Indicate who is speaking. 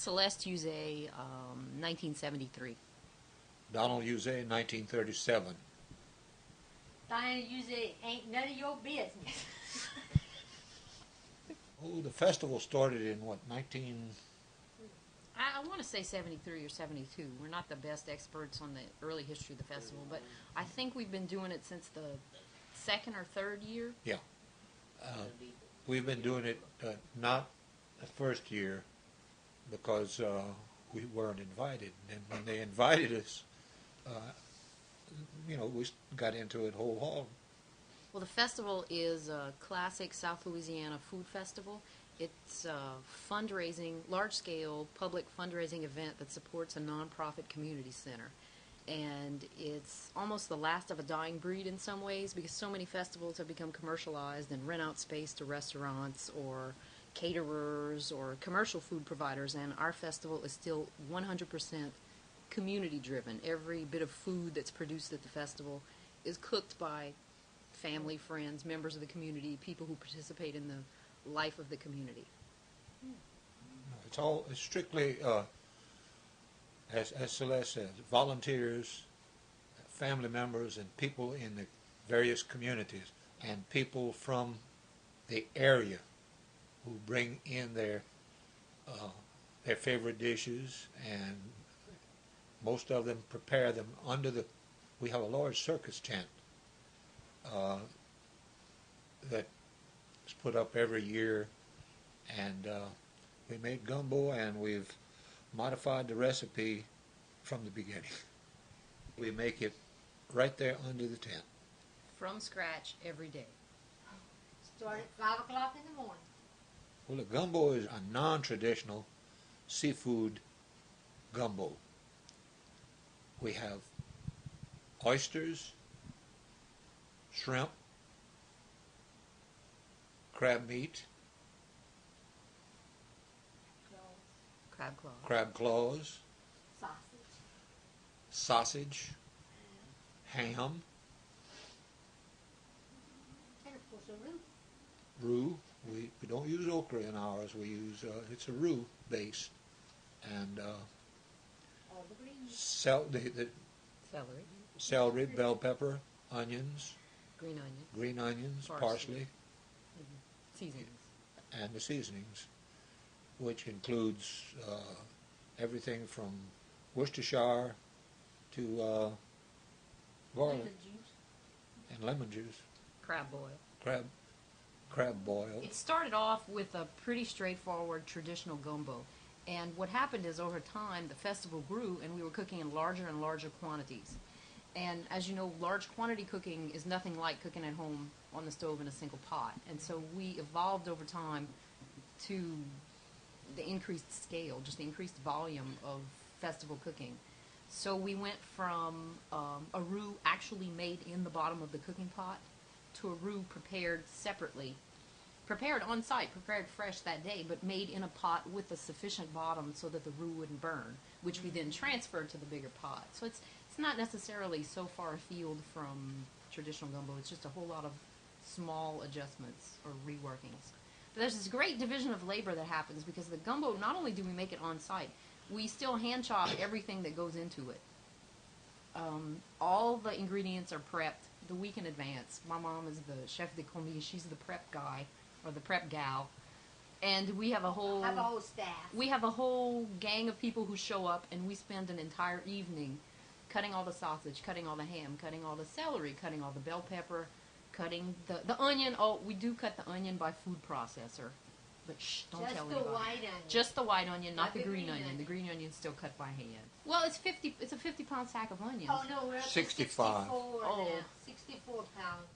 Speaker 1: Celeste Uzee, 1973.
Speaker 2: Donald Uzee, 1937.
Speaker 3: Diana Uzee, ain't none of your business.
Speaker 2: Oh, the festival started in what, 19...
Speaker 1: I want to say 73 or 72. We're not the best experts on the early history of the festival, but I think we've been doing it since the second or third year.
Speaker 2: Yeah. We've been doing it not the first year because we weren't invited. And when they invited us, we got into it whole hog.
Speaker 1: Well, the festival is a classic South Louisiana food festival. It's a fundraising, large-scale public fundraising event that supports a nonprofit community center. And it's almost the last of a dying breed in some ways because so many festivals have become commercialized and rent out space to restaurants or caterers or commercial food providers, and our festival is still 100% community-driven. Every bit of food that's produced at the festival is cooked by family, friends, members of the community, people who participate in the life of the community.
Speaker 2: It's strictly, as Celeste says, volunteers, family members, and people in the various communities, and people from the area who bring in their favorite dishes, and most of them prepare them under the. We have a large circus tent that is put up every year, and we made gumbo, and we've modified the recipe from the beginning. We make it right there under the tent.
Speaker 1: From scratch every day.
Speaker 3: Start at 5 o'clock in the morning.
Speaker 2: Well, the gumbo is a non-traditional seafood gumbo. We have oysters, shrimp, crab meat, crab claws, sausage, ham,
Speaker 3: and of course a roux.
Speaker 2: roux. We don't use okra in ours. We use it's a roux base, and
Speaker 3: All the greens.
Speaker 1: Celery,
Speaker 2: celery, bell pepper, onions,
Speaker 1: green onions,
Speaker 2: parsley,
Speaker 1: seasonings.
Speaker 2: and the seasonings, which includes everything from Worcestershire to garlic
Speaker 3: Lemon juice.
Speaker 2: and lemon juice,
Speaker 1: Crab boil.
Speaker 2: crab boil.
Speaker 1: It started off with a pretty straightforward traditional gumbo, and what happened is over time the festival grew and we were cooking in larger and larger quantities. And as you know, large quantity cooking is nothing like cooking at home on the stove in a single pot, and so we evolved over time to the increased scale, just the increased volume of festival cooking. So we went from a roux actually made in the bottom of the cooking pot to a roux prepared separately, prepared on site, prepared fresh that day, but made in a pot with a sufficient bottom so that the roux wouldn't burn, which we then transferred to the bigger pot. So it's not necessarily so far afield from traditional gumbo. It's just a whole lot of small adjustments or reworkings. But there's this great division of labor that happens because the gumbo, not only do we make it on site, we still hand chop everything that goes into it. All the ingredients are prepped the week in advance. My mom is the chef de commis. She's the prep guy or the prep gal. And we have a whole
Speaker 3: staff.
Speaker 1: We have a whole gang of people who show up, and we spend an entire evening cutting all the sausage, cutting all the ham, cutting all the celery, cutting all the bell pepper, cutting the onion. Oh, we do cut the onion by food processor. But shh, don't tell anybody. Just the white onion. Just the white onion, not the green onion. The green onion's still cut by hand. Well, it's a 50-pound sack of onions.
Speaker 3: Oh, no, we're up to
Speaker 2: 65.
Speaker 3: 64 now. 64 pounds.